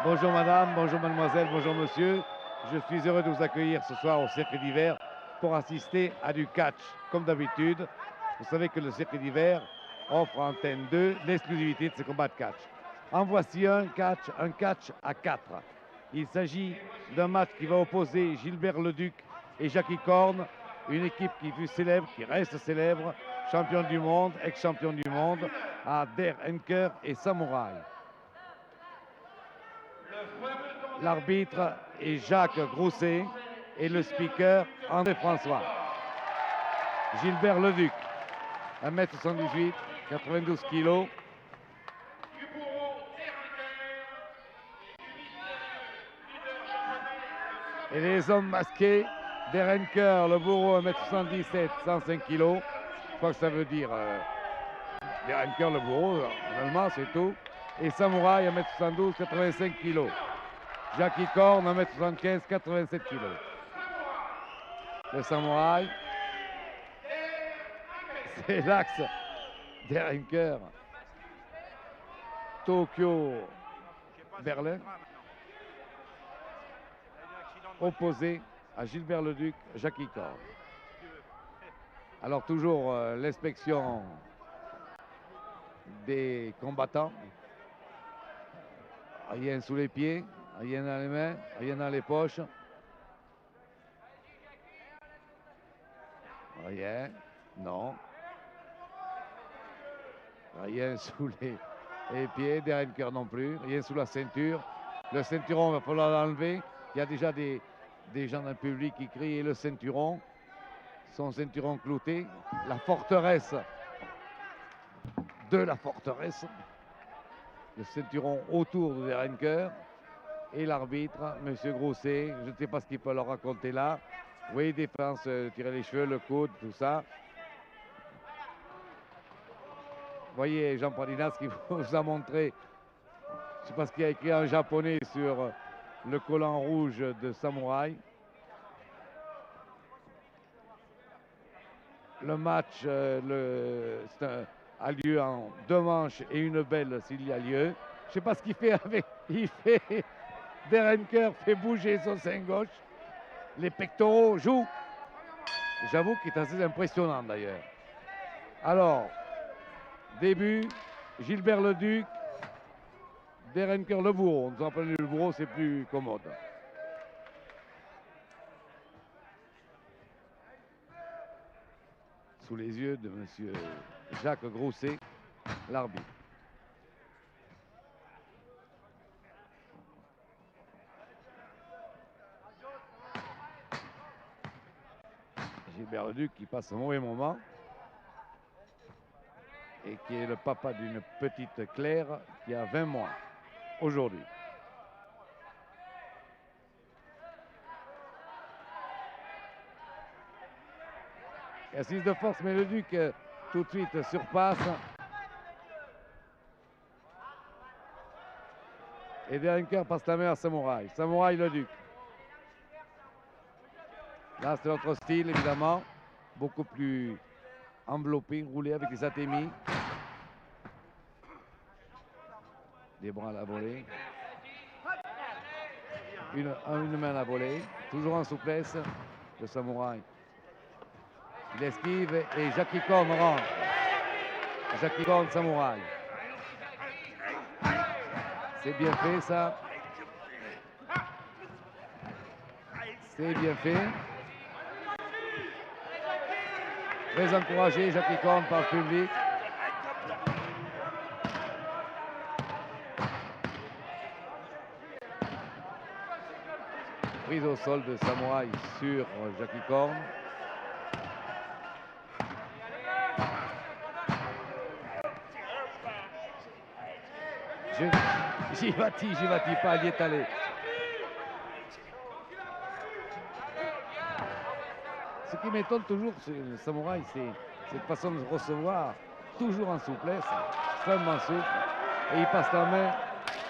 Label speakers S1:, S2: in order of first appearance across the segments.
S1: Bonjour madame, bonjour mademoiselle, bonjour monsieur. Je suis heureux de vous accueillir ce soir au Cirque d'hiver pour assister à du catch. Comme d'habitude, vous savez que le Cirque d'hiver offre à Antenne 2 l'exclusivité de ces combats de catch. En voici un catch à 4. Il s'agit d'un match qui va opposer Gilbert Leduc et Jackie Corn, une équipe qui fut célèbre, qui reste célèbre, champion du monde, ex-champion du monde, à Der Henker et Samouraï. L'arbitre est Jacques Grousset et le speaker André François. Gilbert Leduc, 1m78, 92 kg. Et les hommes masqués, Derenker, le bourreau, 1m77, 105 kg. Je crois que ça veut dire Derenker, le bourreau, en allemand, c'est tout. Et Samouraï, 1m72, 85 kg. Jackie Corn, 1m75, 87 kg. Le Samouraï, c'est l'axe Derenker, Tokyo, Berlin, opposé à Gilbert Leduc, Jackie Corn. Alors toujours l'inspection des combattants. Rien sous les pieds, rien dans les mains, rien dans les poches. Rien, non. Rien sous les pieds, Derenker non plus, rien sous la ceinture. Le ceinturon, il va falloir l'enlever. Il y a déjà des gens dans le public qui crient et le ceinturon. Son ceinturon clouté. La forteresse de la forteresse. Le ceinturon autour de Derenker. Et l'arbitre, M. Grousset, je ne sais pas ce qu'il peut leur raconter là. Oui, défense, tirer les cheveux, le coude, tout ça. Vous voyez Jean Pradinas qui vous a montré, je ne sais pas ce qu'il y a écrit en japonais sur le collant rouge de Samouraï. Le match a lieu en 2 manches et une belle s'il y a lieu. Je ne sais pas ce qu'il fait avec. Derenker fait bouger son sein gauche. Les pectoraux jouent. J'avoue qu'il est assez impressionnant d'ailleurs. Alors, début, Gilbert Leduc, Derenker le bourreau. On nous rappelle le bourreau, c'est plus commode. Sous les yeux de M. Jacques Grousset, l'arbitre. Gilbert Leduc qui passe un mauvais moment et qui est le papa d'une petite Claire qui a 20 mois aujourd'hui. Assise de force, mais Leduc tout de suite surpasse. Et Derenker passe la main à Samouraï. Samouraï Leduc. Là, c'est notre style, évidemment. Beaucoup plus enveloppé, roulé avec les atémis. Des bras à la volée. Une main à la volée. Toujours en souplesse, le Samouraï. Il esquive et Jackie Corn rentre. Jackie Corn, Samouraï. C'est bien fait, ça. C'est bien fait. Très encouragé, Jackie Corn, par le public. Prise au sol de Samouraï sur Jackie Corn. J'y bâtis pas, il y est allé. Ce qui m'étonne toujours, le Samouraï, c'est cette façon de recevoir, toujours en souplesse, extrêmement souple. Et il passe la main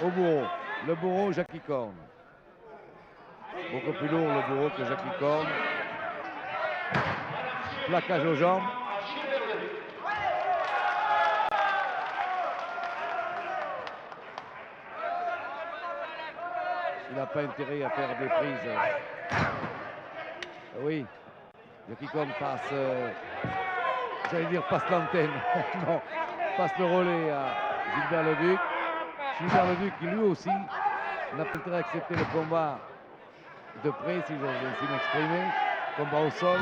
S1: au bourreau. Le bourreau, Jackie Corn. Beaucoup plus lourd le bourreau que Jackie Corn. Plaquage aux jambes. il n'a pas intérêt à faire des prises. Oui, Jackie Korn passe, j'allais dire passe l'antenne, non, passe le relais à Gilbert Leduc. Gilbert Leduc qui lui aussi n'a pas intérêt à accepter le combat de près, si j'ose ainsi m'exprimer, combat au sol,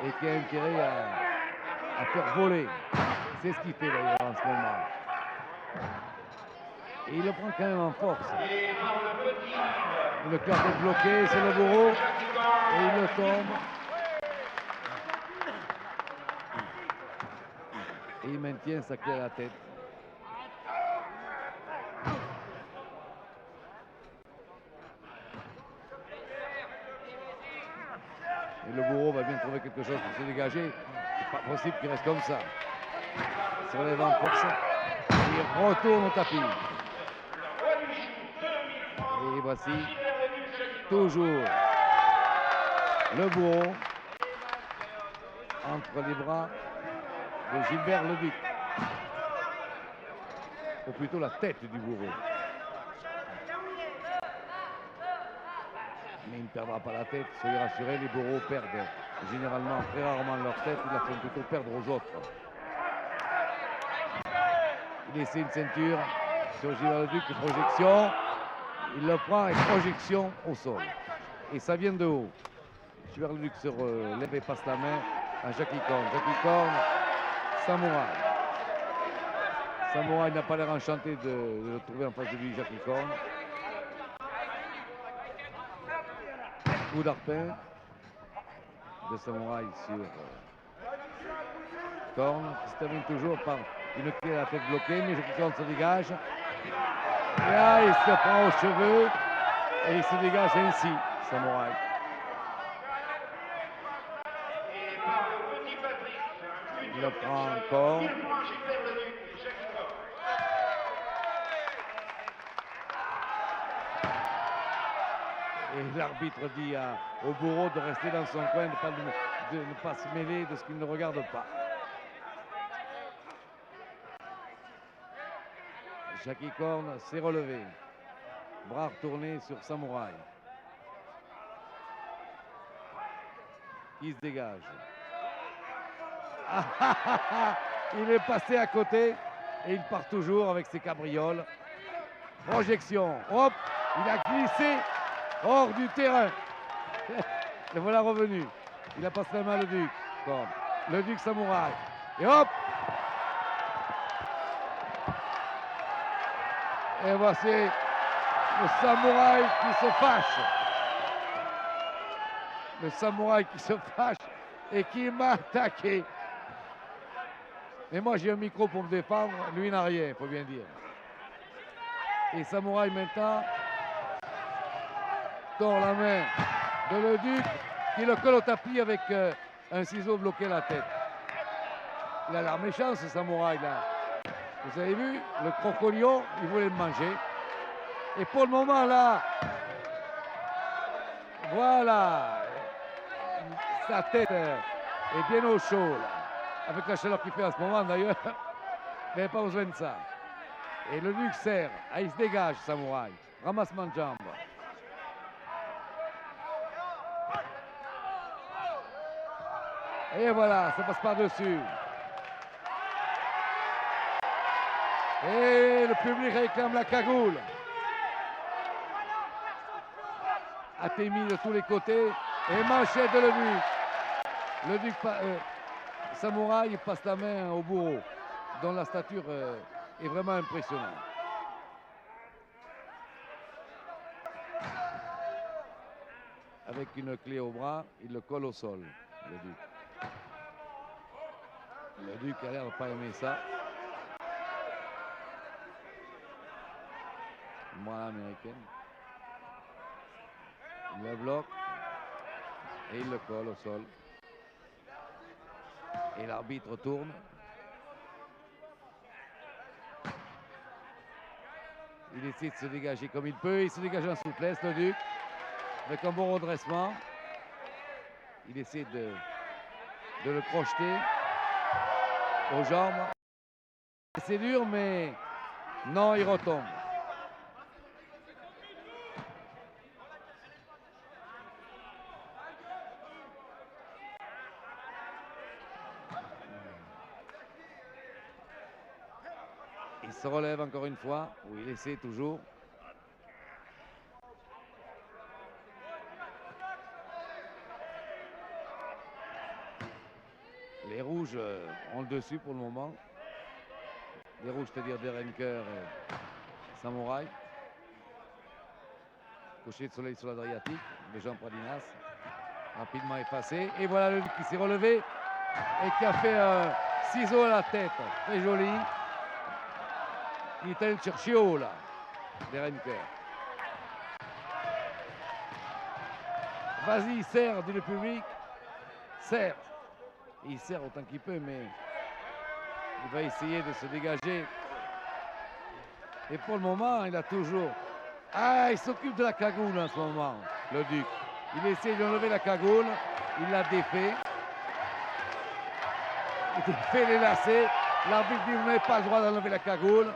S1: et qui a intérêt à faire voler. C'est ce qu'il fait d'ailleurs en ce moment. Et il le prend quand même en force. Le cœur est bloqué, c'est le bourreau, et il le tombe. Et il maintient sa clé à la tête. Et le bourreau va bien trouver quelque chose pour se dégager. C'est pas possible qu'il reste comme ça. Il se relève en force. Il retourne au tapis. Et voici toujours le bourreau entre les bras de Gilbert Leduc. Ou plutôt la tête du bourreau. Mais il ne perdra pas la tête, soyez rassurés, les bourreaux perdent généralement très rarement leur tête, ils la font plutôt perdre aux autres. Il essaie une ceinture sur Gilbert Leduc, projection, il le prend et projection au sol. Et ça vient de haut. Gilbert Leduc se relève et passe la main à Jackie Korn. Jackie Korn, samouraï. Samouraï n'a pas l'air enchanté de le trouver en face de lui, Jackie Korn. Coup d'arpin de Samouraï sur Korn, qui se termine toujours par une clé à la tête bloquée, mais Jackie Korn se dégage. Et là, il se prend aux cheveux et il se dégage ainsi, Samouraï. Il le prend encore. Et l'arbitre dit au bourreau de rester dans son coin, de ne pas se mêler de ce qu'il ne regarde pas. Jackie Korn s'est relevé. Bras retournés sur Samouraï. Il se dégage. Il est passé à côté et il part toujours avec ses cabrioles. Projection. Hop, il a glissé hors du terrain. Le voilà revenu. Il a passé la main à Leduc. Bon. Leduc Samouraï. Et hop. Et voici le Samouraï qui se fâche. Le Samouraï qui se fâche et qui m'a attaqué. Mais moi j'ai un micro pour me défendre. Lui n'a rien, il faut bien dire. Et Samouraï maintenant tord la main de Leduc qui le colle au tapis avec un ciseau bloqué la tête. Il a l'air méchant ce Samouraï là. Vous avez vu, le crocodile, il voulait le manger. Et pour le moment là, voilà, sa tête est bien au chaud là. Avec la chaleur qu'il fait en ce moment d'ailleurs, il n'avait pas besoin de ça. Et le Leduc serre, il se dégage Samouraï, ramassement de jambes. Et voilà, ça passe par-dessus. Et le public réclame la cagoule. Attémie de tous les côtés. Et manchette de Leduc. Leduc, Samouraï passe la main au bourreau, dont la stature est vraiment impressionnante. Avec une clé au bras, il le colle au sol, Leduc. Leduc a l'air de pas aimer ça. Voilà américaine. Il le bloque et il le colle au sol. Et l'arbitre tourne. Il essaie de se dégager comme il peut. Il se dégage en souplesse, Leduc, avec un bon redressement. Il essaie de le crocheter aux jambes. C'est dur, mais non, il retombe. qui se relève encore une fois. Oui, il essaie toujours. Les rouges ont le dessus pour le moment. Les rouges, c'est-à-dire Derenker et Samouraï. Coucher de soleil sur l'Adriatique, de Jean Pradinas. Rapidement effacé. Et voilà le qui s'est relevé et qui a fait un ciseau à la tête. Très joli. Il est allé le chercher haut, là, Derenker. Vas-y, serre, dit le public. Serre. Il serre autant qu'il peut, mais il va essayer de se dégager. Et pour le moment, il a toujours... Ah, il s'occupe de la cagoule en ce moment, le Duc. Il essaie d'enlever la cagoule. Il l'a défait. Il fait les lacets. L'arbitre dit, vous n'avez pas le droit d'enlever la cagoule.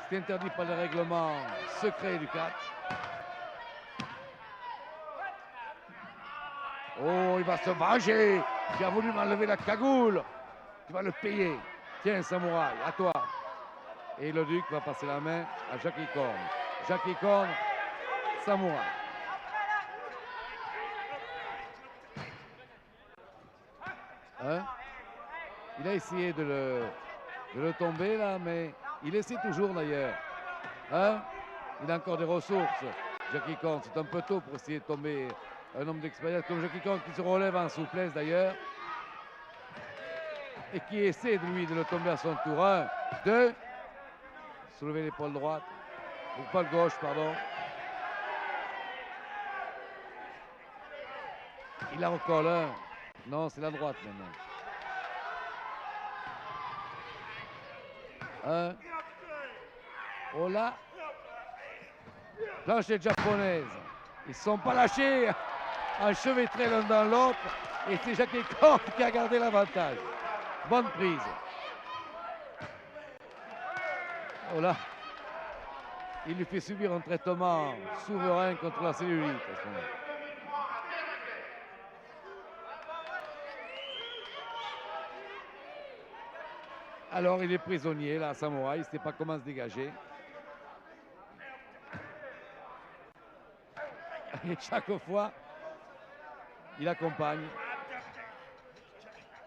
S1: C'est interdit par le règlement secret du catch. Oh, il va se venger. Tu as voulu m'enlever la cagoule. Tu vas le payer. Tiens, Samouraï, à toi. Et le Duc va passer la main à Jackie Korn. Jackie Korn, Samouraï. Hein? Il a essayé de le tomber là, mais il essaie toujours d'ailleurs. Hein? Il a encore des ressources. Jackie Korn, c'est un peu tôt pour essayer de tomber un homme d'expérience comme Jackie Korn qui se relève en souplesse d'ailleurs. Et qui essaie de lui de le tomber à son tour. 1, 2. Soulever l'épaule droite. L'épaule gauche, pardon. Il la recolle. 1. Non, c'est la droite maintenant. 1. Oh là. Planchette japonaise. Ils ne sont pas lâchés. Enchevêtrés l'un dans l'autre. Et c'est Jackie Korn qui a gardé l'avantage. Bonne prise. Oh là. Il lui fait subir un traitement souverain contre la cellulite à ce moment. Alors il est prisonnier là, Samouraï, il ne sait pas comment se dégager. Et chaque fois, il accompagne.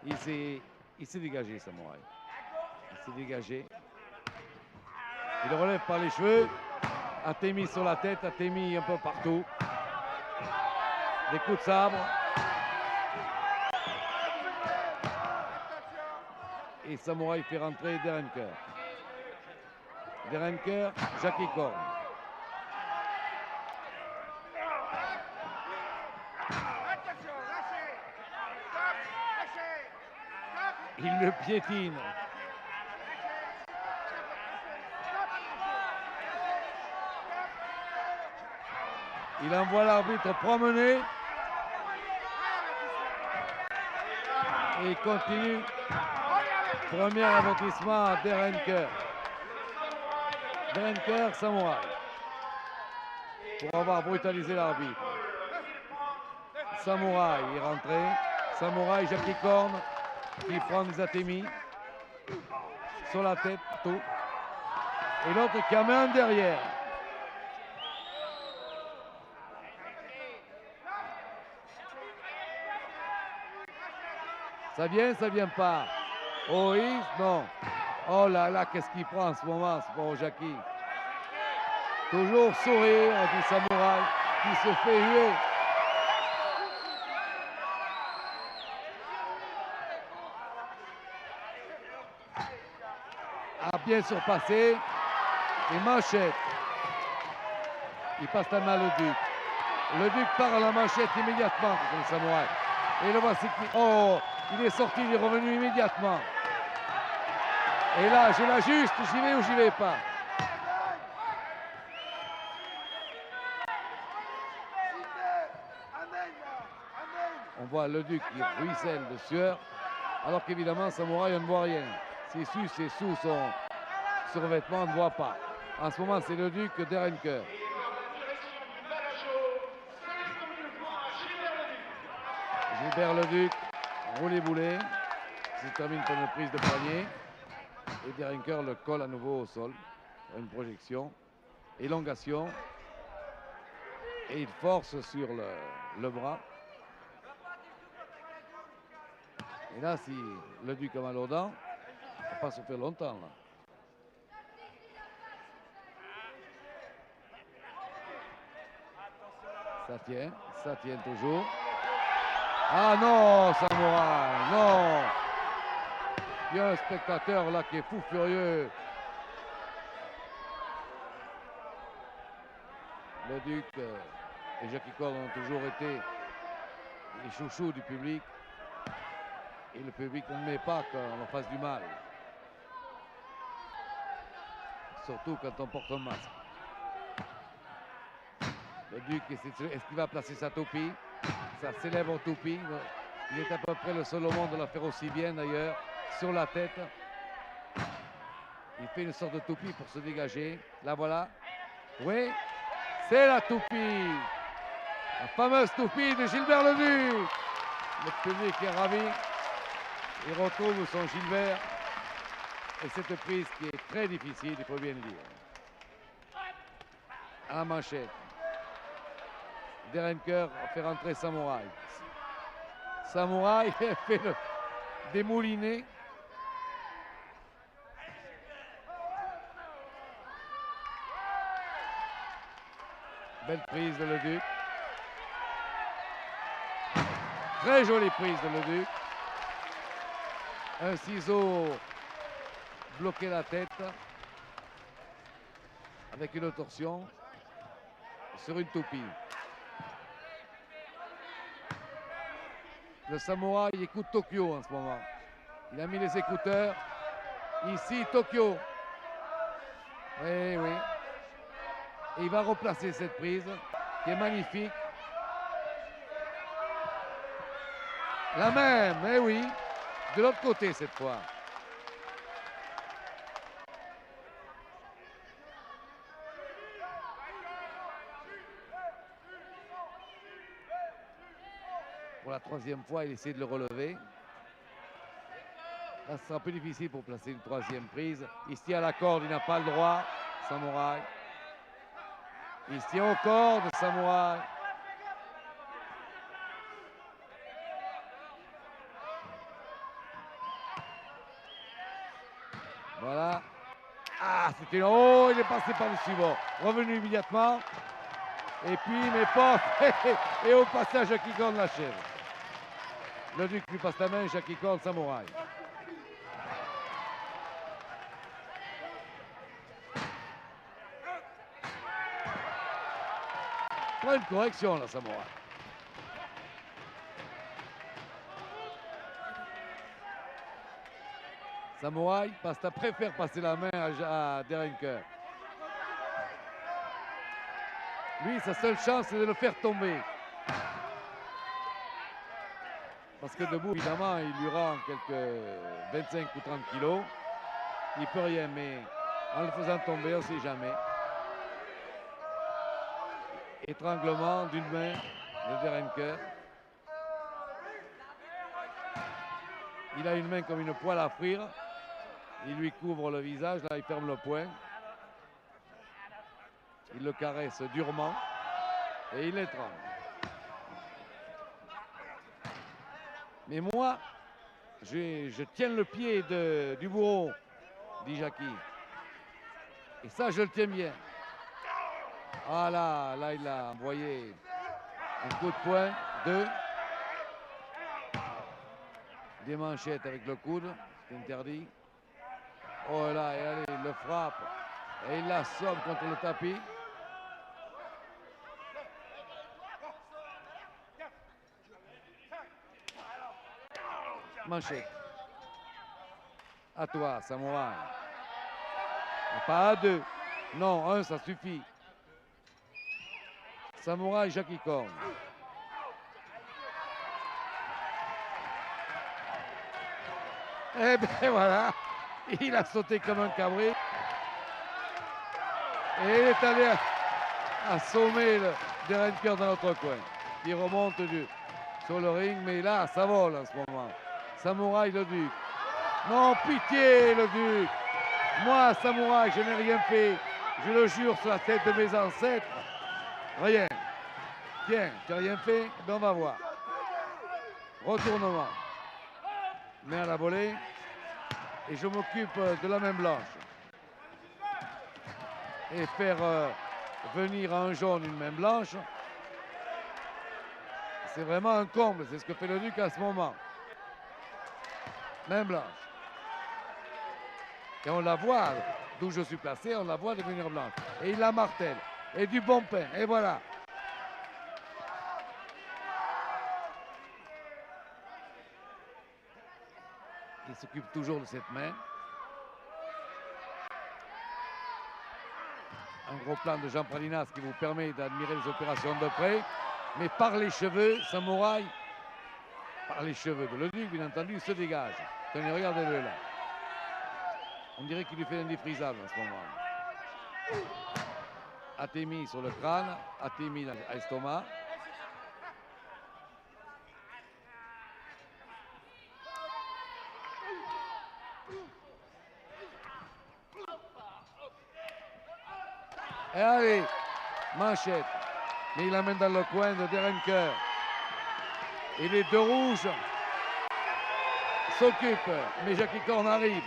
S1: Il s'est dégagé, Samouraï. Il s'est dégagé. Il le relève par les cheveux. Atemi sur la tête, Atemi un peu partout. Des coups de sabre. Et Samouraï fait rentrer Derenker. Derenker, Jackie Korn. Il le piétine. Il envoie l'arbitre promener. Et il continue. Premier avertissement à Derenker. Derenker, Samouraï. Pour avoir brutalisé l'arbitre. Samouraï est rentré. Samouraï, Jackie Korn qui prend des Atemi sur la tête, tout. Et l'autre qui en met un derrière. Ça vient pas. Oh, non. Oh là là, qu'est-ce qu'il prend en ce moment, ce bon Jackie. Toujours sourire du Samouraï qui se fait huer. A bien surpassé. Et manchette. Il passe la main le Duc. Le Duc part à la manchette immédiatement contre le Samouraï. Et le voici qui... Oh, il est sorti, il est revenu immédiatement. Et là, je l'ajuste, j'y vais ou j'y vais pas. On voit le Duc qui ruisselle de sueur, alors qu'évidemment, Samouraï, on ne voit rien. C'est sous son survêtement, on ne voit pas. En ce moment, c'est le Duc Derenker. Gilbert Leduc, roulé-boulé. Se termine par une prise de poignet. Et Derenker le colle à nouveau au sol. Une projection, élongation. Et il force sur le bras. Et là, si le Duc a mal aux dents, il ne va pas souffrir longtemps. Là. Ça tient toujours. Ah non, Samouraï, non. Il y a un spectateur là qui est fou furieux. Le Duc et Jackie Cordes ont toujours été les chouchous du public. Et le public ne met pas qu'on leur fasse du mal. Surtout quand on porte un masque. Le Duc, est-ce qu'il va placer sa toupie? Sa célèbre toupie. Il est à peu près le seul au monde de la faire aussi bien d'ailleurs. Sur la tête. Il fait une sorte de toupie pour se dégager. La voilà. Oui, c'est la toupie. La fameuse toupie de Gilbert Leduc. Le public est ravi. Il retrouve son Gilbert. Et cette prise qui est très difficile, il faut bien le dire. À la manchette. Derenker fait rentrer Samouraï. Samouraï fait le démouliné. Belle prise de Leduc. Très jolie prise de Leduc. Un ciseau bloqué la tête avec une torsion sur une toupie. Le Samouraï écoute Tokyo en ce moment. Il a mis les écouteurs. Ici, Tokyo. Oui, oui. Et il va replacer cette prise qui est magnifique. La même, eh oui. De l'autre côté cette fois. Pour la troisième fois, il essaie de le relever. Là, ce sera plus difficile pour placer une troisième prise. Il se tient à la corde, il n'a pas le droit. Samouraï. Il se tient aux cordes, Samouraï. Voilà. Ah, c'était... Oh, il est passé par-dessus. Bon, revenu immédiatement. Et puis, mais pas... Et au passage, Jackie Cordes l'achève. Le Duc lui passe la main, Jackie Cordes, Samouraï. Pas une correction, là, Samouraï. Samouraï préfère passer la main à Derenker. Lui, sa seule chance, c'est de le faire tomber. Parce que debout, évidemment, il lui rend quelques 25 ou 30 kilos. Il ne peut rien, mais en le faisant tomber, on ne sait jamais. Étranglement d'une main de Derenker. Il a une main comme une poêle à frire. Il lui couvre le visage, là il ferme le poing. Il le caresse durement et il l'étrangle. Mais moi, je tiens le pied du bourreau, dit Jackie. Et ça, je le tiens bien. Ah là, il a envoyé un coup de poing, 2. Des manchettes avec le coude, c'est interdit. Oh là, et allez, il le frappe. Et il l'assomme contre le tapis. Manchette. À toi, Samouraï. Pas à 2. Non, 1, ça suffit. Samouraï, Jackie Cordes. Eh bien voilà, il a sauté comme un cabri. Et il est allé assommer le Derenker dans l'autre coin. Il remonte sur le ring, mais là, ça vole en ce moment. Samouraï, le Duc. Non, pitié, le Duc. Moi, samouraï, je n'ai rien fait. Je le jure sur la tête de mes ancêtres. Rien. Tiens, tu n'as rien fait? Ben on va voir. Retournement. Main à la volée. Et je m'occupe de la main blanche. Et faire venir un jaune une main blanche, c'est vraiment un comble. C'est ce que fait le duc à ce moment. Main blanche. Et on la voit, d'où je suis placé, on la voit devenir blanche. Et il la martèle. Et du bon pain. Et voilà. Il s'occupe toujours de cette main. Un gros plan de Jean Pralinas qui vous permet d'admirer les opérations de près. Mais par les cheveux, samouraï, par les cheveux de le duc, bien entendu, il se dégage. Tenez, regardez-le là. On dirait qu'il lui fait indéfrisable en ce moment. Athémie sur le crâne, Athémie à l'estomac. Et allez, manchette. Mais il l'amène dans le coin de Derenker. Et les deux rouges s'occupent. Mais Jackie Corn arrive.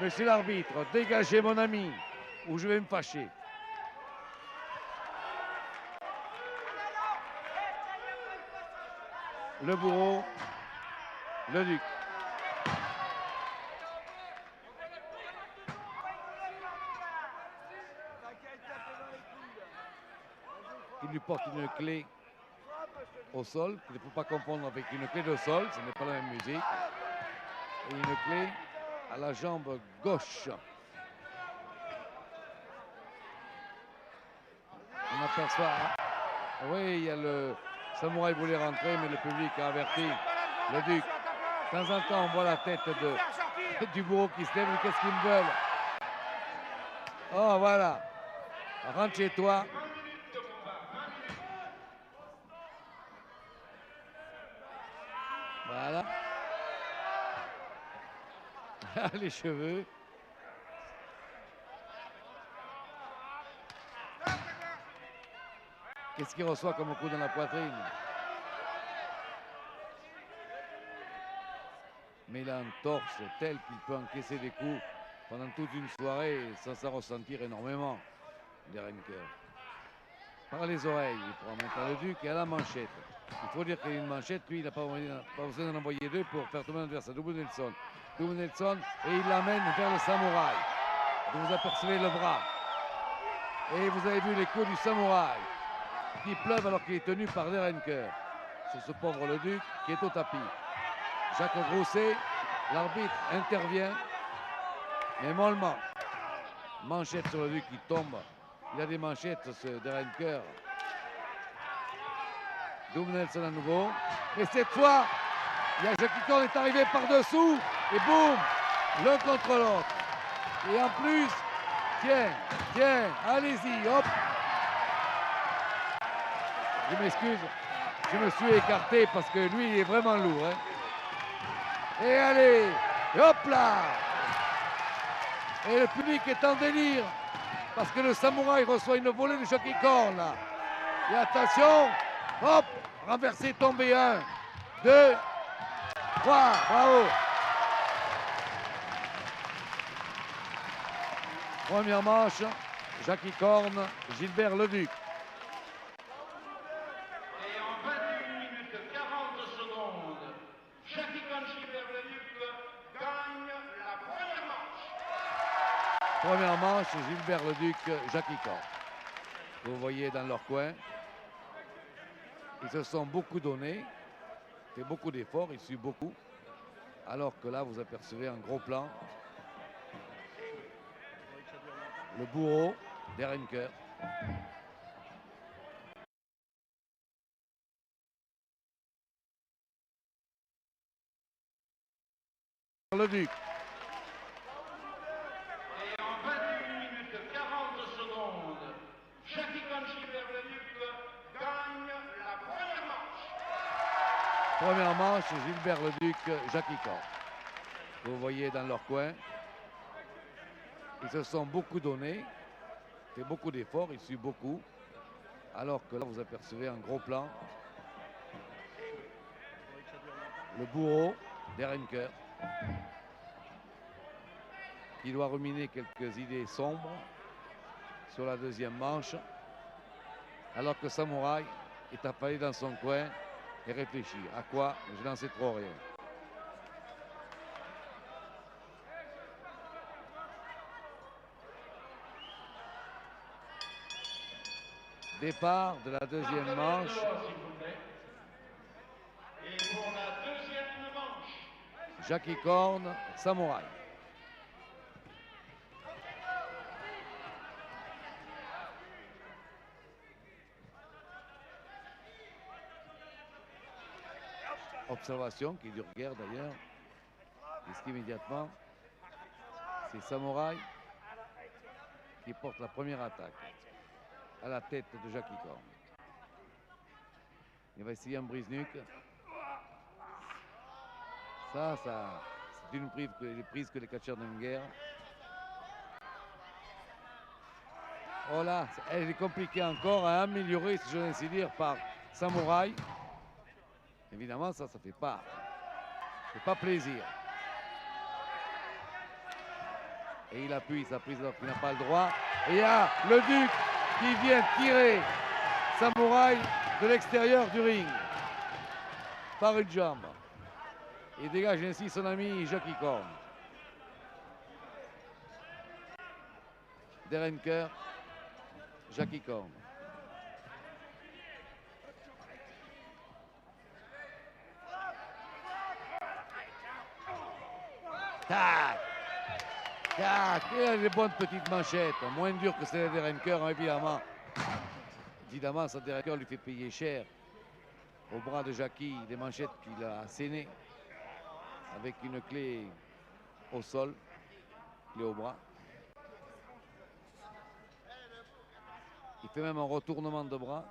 S1: Monsieur l'arbitre, dégagez mon ami, ou je vais me fâcher. Le bourreau, le duc. Il lui porte une clé au sol, qu'il ne faut pas confondre avec une clé de sol, ce n'est pas la même musique. Et une clé à la jambe gauche. On aperçoit, oui, il y a le samouraï voulait rentrer, mais le public a averti le duc. De temps en temps, on voit la tête du bourreau qui se lève, mais qu'est-ce qu'ils me veulent? Oh, voilà. Rentre chez toi. Voilà. Les cheveux. Qu'est-ce qu'il reçoit comme coup dans la poitrine? Mais il a un torse tel qu'il peut encaisser des coups pendant toute une soirée sans s'en ressentir énormément. Derenker. Par les oreilles, il prend maintenant le duc et à la manchette. Il faut dire qu'une manchette, lui, il n'a pas besoin d'en envoyer deux pour faire tomber l'adversaire. Double Nelson. Double Nelson et il l'amène vers le samouraï. Vous apercevez le bras. Et vous avez vu les coups du samouraï qui pleuvent alors qu'il est tenu par Derenker. C'est ce pauvre le duc qui est au tapis. Jacques Grousset, l'arbitre intervient, mais mollement. Manchette sur le duc qui tombe. Il a des manchettes, ce Derenker. Double Nelson à nouveau. Et cette fois, il y a Jackie Corn est arrivé par-dessous. Et boum, l'un contre l'autre. Et en plus, tiens, allez-y, hop. Je m'excuse, je me suis écarté parce que lui, il est vraiment lourd. Hein. Et allez, et hop là. Et le public est en délire parce que le samouraï reçoit une volée de Jackie Corn là. Et attention, hop, renversé, tombé 1, 2, 3, bravo. Première manche, Jackie Corn, Gilbert Leduc.
S2: Et en 21 minutes 40 secondes, Jackie Corn, Gilbert Leduc gagne la première manche.
S1: Première manche, Gilbert Leduc, Jackie Corn. Vous voyez dans leur coin, ils se sont beaucoup donnés, fait beaucoup d'efforts, ils suivent beaucoup. Alors que là, vous apercevez un gros plan. Le bourreau, Derenker. Le duc.
S2: Et en 21 minutes 40 secondes, Jackie Corn, Gilbert Leduc gagne la première manche.
S1: Première manche, Gilbert Leduc, Jackie Corn. Vous voyez dans leur coin, Ils se sont beaucoup donnés, fait beaucoup d'efforts, ils suivent beaucoup. Alors que là, vous apercevez un gros plan. Le bourreau d'Ehrenker, qui doit ruminer quelques idées sombres sur la deuxième manche, alors que Samouraï est affalé dans son coin et réfléchit. À quoi? Je n'en sais trop rien. Départ de la deuxième manche.
S2: Et pour la deuxième manche,
S1: Jackie Korn, Samouraï. Observation qui dure guère d'ailleurs, puisqu'immédiatement, c'est Samouraï qui porte la première attaque à la tête de Jackie Korn. Il va essayer un brise-nuque. Ça, c'est une prise que les catcheurs n'aiment guère. Oh là, elle est compliquée encore à améliorer, si je veux ainsi dire, par Samouraï. Évidemment, ça fait pas plaisir. Et il appuie sa prise alors qu'il n'a pas le droit. Et il y a le Duc qui vient tirer Samouraï de l'extérieur du ring par une jambe. Il dégage ainsi son ami Jackie Korn. D'Ehrenker, Jackie Korn. Tac! Tac! Il a des bonnes petites manchettes, moins dures que celles d'Ehrenker, évidemment. Évidemment, ça d'Ehrenker lui fait payer cher. Au bras de Jackie, des manchettes qu'il a assénées avec une clé au sol, clé au bras. Il fait même un retournement de bras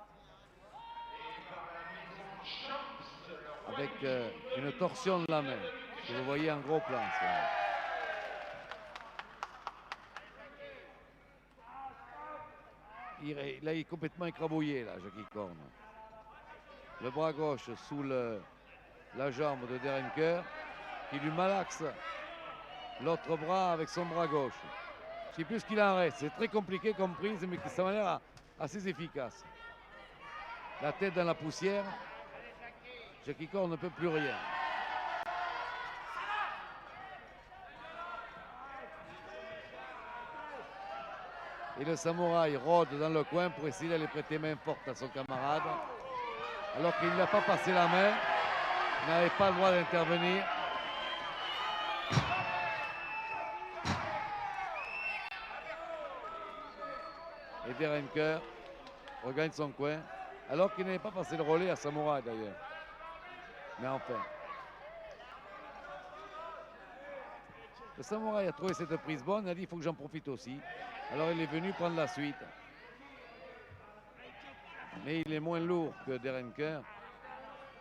S1: avec une torsion de la main. Que vous voyez en gros plan. Là, il est complètement écrabouillé, là, Jackie Korn. Le bras gauche sous la jambe de D'Ehrenker, qui lui malaxe l'autre bras avec son bras gauche. Je ne sais plus ce qu'il en reste. C'est très compliqué comme prise, mais ça m'a l'air assez efficace. La tête dans la poussière. Jackie Korn ne peut plus rien. Et le Samouraï rôde dans le coin pour essayer d'aller prêter main forte à son camarade. Alors qu'il n'a pas passé la main, il n'avait pas le droit d'intervenir. Et D'Ehrenker regagne son coin, alors qu'il n'avait pas passé le relais à Samouraï d'ailleurs. Mais enfin. Le Samouraï a trouvé cette prise bonne, il a dit il faut que j'en profite aussi. Alors il est venu prendre la suite. Mais il est moins lourd que D'Ehrenker.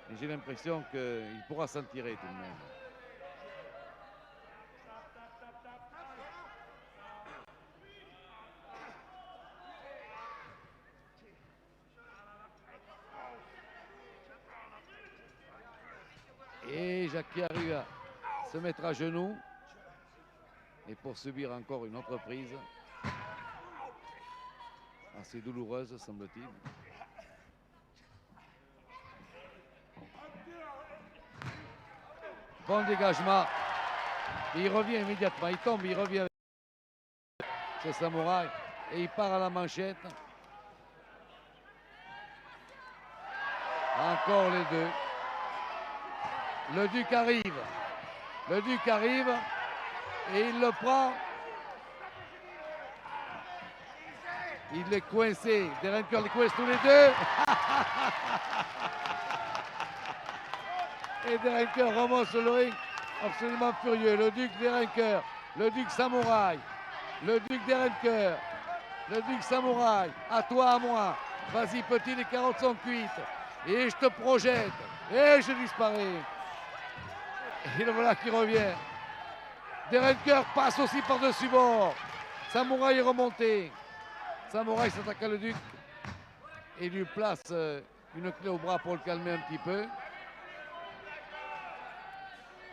S1: Et j'ai l'impression qu'il pourra s'en tirer tout de même. Et Jackie arrive à se mettre à genoux. Et pour subir encore une autre prise. Assez douloureuse, semble-t-il. Bon dégagement. Et il revient immédiatement. Il tombe, il revient avec ce Samouraï. Et il part à la manchette. Encore les deux. Le Duc arrive. Le Duc arrive. Et il le prend. Il est coincé. D'Ehrenker les coince tous les deux. Et D'Ehrenker remonte sur le ring. Absolument furieux. Le Duc D'Ehrenker. Le Duc Samouraï. Le Duc D'Ehrenker. Le Duc Samouraï. À toi, à moi. Vas-y, petit, les carottes sont cuites. Et je te projette. Et je disparais. Et le voilà qui revient. D'Ehrenker passe aussi par-dessus bord. Samouraï est remonté. Samouraï s'attaque à le Duc et lui place une clé au bras pour le calmer un petit peu.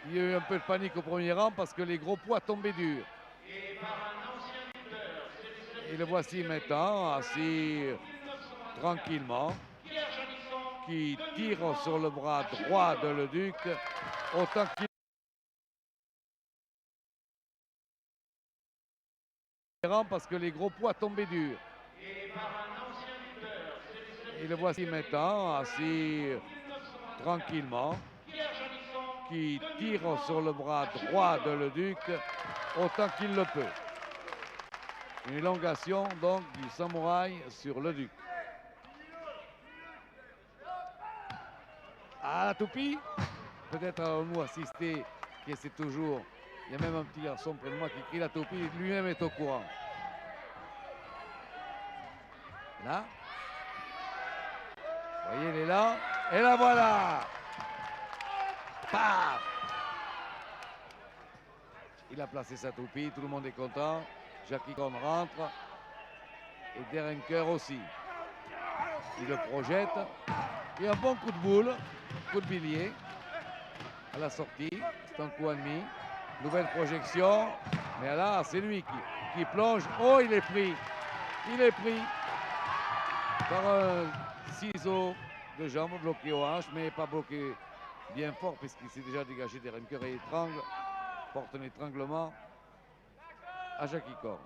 S1: Il y a eu un peu de panique au premier rang parce que les gros poids tombaient durs. Et le voici maintenant assis tranquillement, qui tire sur le bras droit de le Duc autant qu'il parce que les gros poids tombaient durs. Et le voici maintenant assis tranquillement, qui tire sur le bras droit de le Duc autant qu'il le peut. Une élongation donc du Samouraï sur le Duc. Ah, la toupie. Peut-être allons-nous assister, qui c'est toujours. Il y a même un petit garçon près de moi qui crie la toupie, lui-même est au courant. Là. Vous voyez, il est là. Et la voilà. Paf. Il a placé sa toupie, tout le monde est content. Jackie Korn rentre. Et Derenker aussi. Il le projette. Et un bon coup de boule, coup de billets à la sortie. C'est un coup et demi. Nouvelle projection. Mais là, c'est lui qui plonge. Oh, il est pris. Il est pris par un ciseau de jambe bloqué aux hanches, mais pas bloqué bien fort puisqu'il s'est déjà dégagé des rankers et étrangle. Porte un étranglement à Jackie Korn.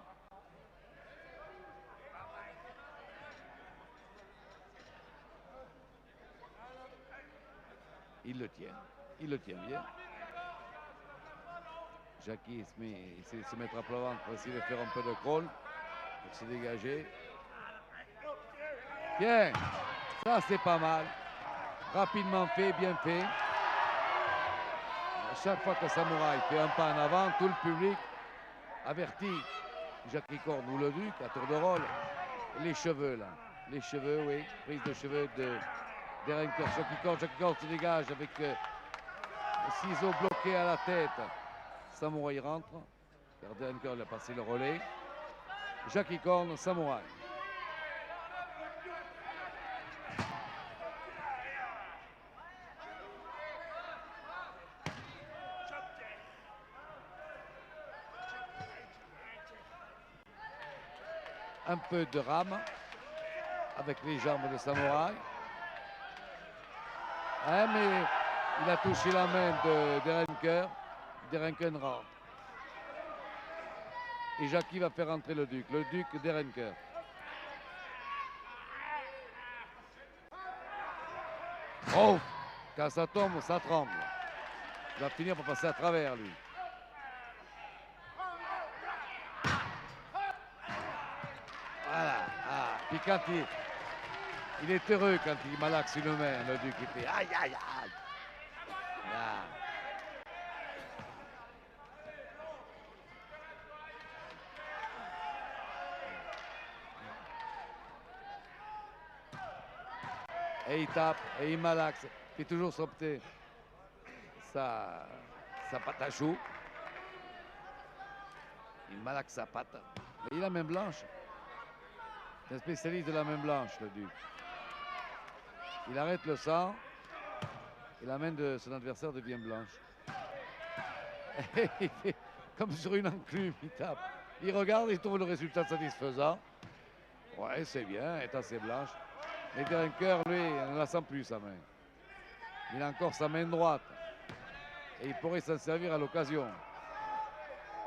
S1: Il le tient bien. Jackie essaie de se mettre à plat ventre pour essayer de faire un peu de crawl, pour se dégager. Bien, ça c'est pas mal. Rapidement fait, bien fait. À chaque fois que Samouraï fait un pas en avant, tout le public avertit Jackie Korn ou le Duc à tour de rôle. Les cheveux là, les cheveux, oui, prise de cheveux de Derenker. Jackie Korn se dégage avec le ciseau bloqué à la tête. Samouraï rentre, car Derenker il a passé le relais. Jackie Korn, Samouraï. Un peu de rame avec les jambes de Samouraï. Hein, mais il a touché la main de Derenker. Derenker rentre. Et Jackie va faire entrer le Duc. Le Duc Derenker. Oh, quand ça tombe, ça tremble. Il va finir par passer à travers lui. Voilà. Ah. Puis quand il est heureux quand il malaxe une main, le Duc, il fait aïe, aïe, aïe. Voilà. Et il tape, et il malaxe. Il fait toujours sortir sa patte à choux. Il malaxe sa patte. Mais il a la main blanche. C'est un spécialiste de la main blanche, le Duc. Il arrête le sang et la main de son adversaire devient blanche. Et il fait comme sur une enclume, il tape. Il regarde, il trouve le résultat satisfaisant. Ouais, c'est bien, elle est assez blanche. Mais Derenker, lui, il ne la sent plus, sa main. Il a encore sa main droite. Et il pourrait s'en servir à l'occasion.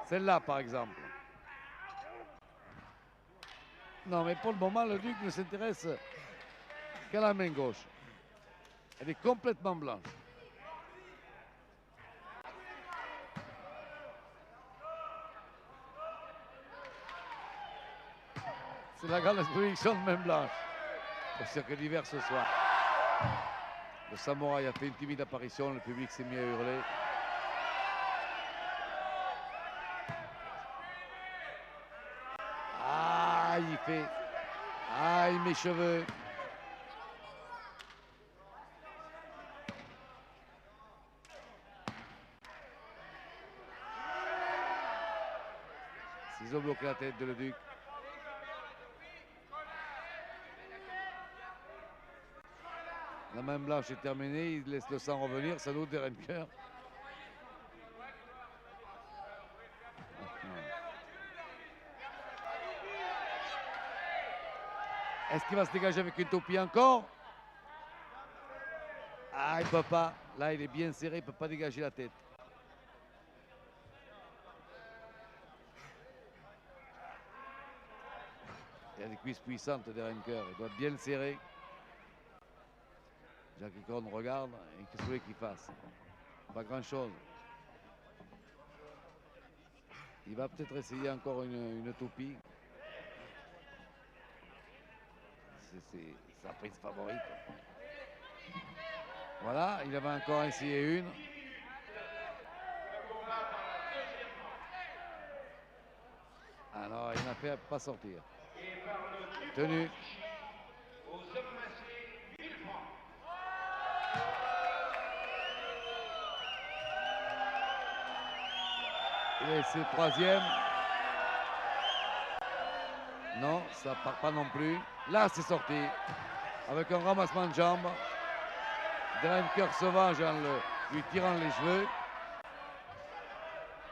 S1: Celle-là, par exemple. Non, mais pour le moment, le Duc ne s'intéresse qu'à la main gauche. Elle est complètement blanche. C'est la grande exposition de main blanche au cirque d'hiver ce soir. Le Samouraï a fait une timide apparition, le public s'est mis à hurler. Ah, il fait. Aïe, mes cheveux. Ils ont bloqué la tête de Leduc. La main blanche est terminée, il laisse le sang revenir, ça doute Derenker. Est-ce qu'il va se dégager avec une toupie encore? Ah, il ne peut pas. Là, il est bien serré, il ne peut pas dégager la tête. Il y a des cuisses puissantes Derenker, il doit bien le serrer. Jackie Korn regarde, et qu'est-ce que vous voulez qu'il fasse? Pas grand-chose. Il va peut-être essayer encore une toupie. C'est sa prise favorite. Voilà, il avait encore essayé une. Alors, il n'a fait pas sortir. Tenu. Et c'est troisième. Non, ça part pas non plus. Là, c'est sorti. Avec un ramassement de jambes. Derenker se venge en lui tirant les cheveux,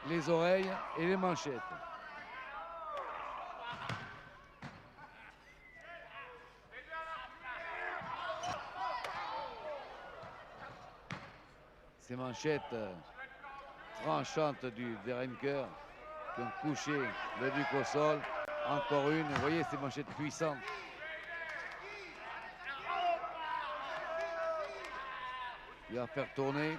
S1: les oreilles et les manchettes. Ces manchettes tranchantes du Derenker qui ont couché le Duc au sol. Encore une, vous voyez ces manchettes puissantes. Il va faire tourner.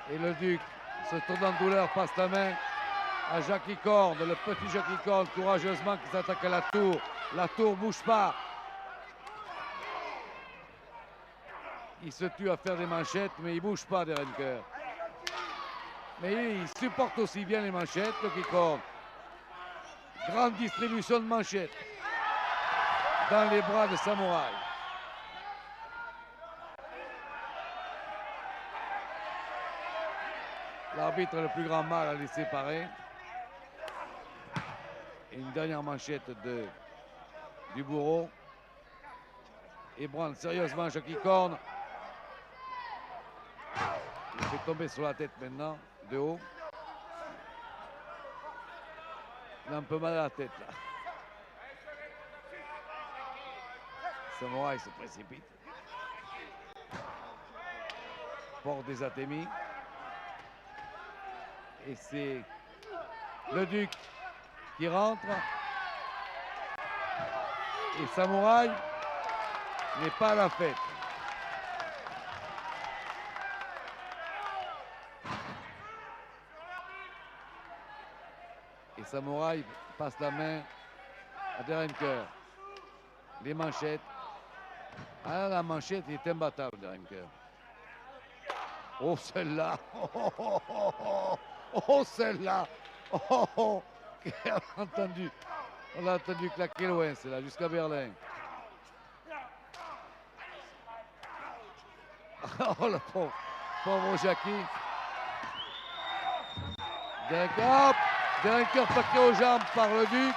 S1: Et le Duc, se tournant de douleur, passe la main à Jackie Korn, le petit Jackie Korn, courageusement qui s'attaque à la tour. La tour bouge pas. Il se tue à faire des manchettes, mais il bouge pas, Derenker. Mais il supporte aussi bien les manchettes, le Jackie Korn. Grande distribution de manchettes dans les bras de Samouraï. L'arbitre a le plus grand mal à les séparer. Et une dernière manchette du bourreau. Ébranle sérieusement Jackie Korn. Il fait tomber sur la tête maintenant, de haut. Il a un peu mal à la tête là. Samouraï se précipite. Porte des atémis. Et c'est le Duc qui rentre. Et Samouraï n'est pas à la fête. Et Samouraï passe la main à Derenker. Les manchettes. Ah, la manchette est imbattable, Derenker. Oh, celle-là. Oh, oh, oh, oh, oh, celle-là. Oh, oh. On l'a entendu claquer loin, celle-là, jusqu'à Berlin. Oh, le pauvre Jackie. Derenker plaqué aux jambes par le Duc.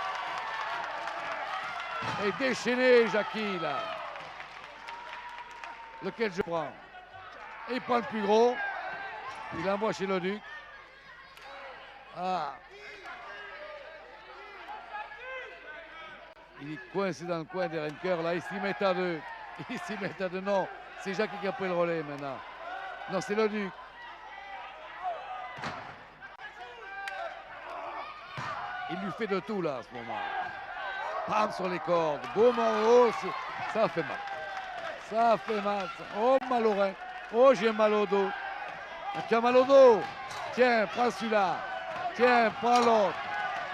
S1: Et déchaîné, Jackie, là. Lequel je prends? Et il prend le plus gros. Il l'envoie chez le Duc. Ah. Il est coincé dans le coin des Derenker. Là, il s'y met à deux. Il s'y met à deux. Non, c'est Jackie qui a pris le relais maintenant. Non, c'est le Duc. Il lui fait de tout là, à ce moment. Pam sur les cordes. Beau haut. Ça fait mal. Ça fait mal. Oh, malheureux. Oh, j'ai mal au dos. Tu as mal au dos. Tiens, prends celui-là. Tiens, prends l'autre.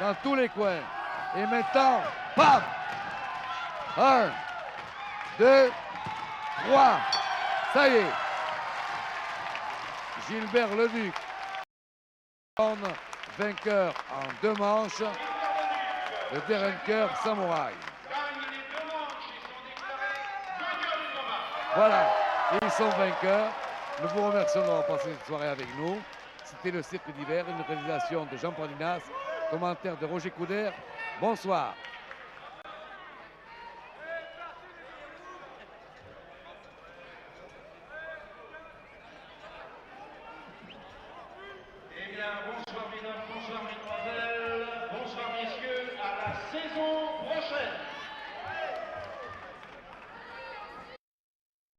S1: Dans tous les coins. Et maintenant, pam. 1, 2, 3. Ça y est. Gilbert Leduc. Vainqueur en 2 manches. Le Derenker Samouraï. Voilà, ils sont vainqueurs. Nous vous remercions d'avoir passé cette soirée avec nous. C'était le cirque d'hiver, une réalisation de Jean-Paul Linas, commentaire de Roger Couder. Bonsoir.
S2: Eh bien, bonsoir mesdames,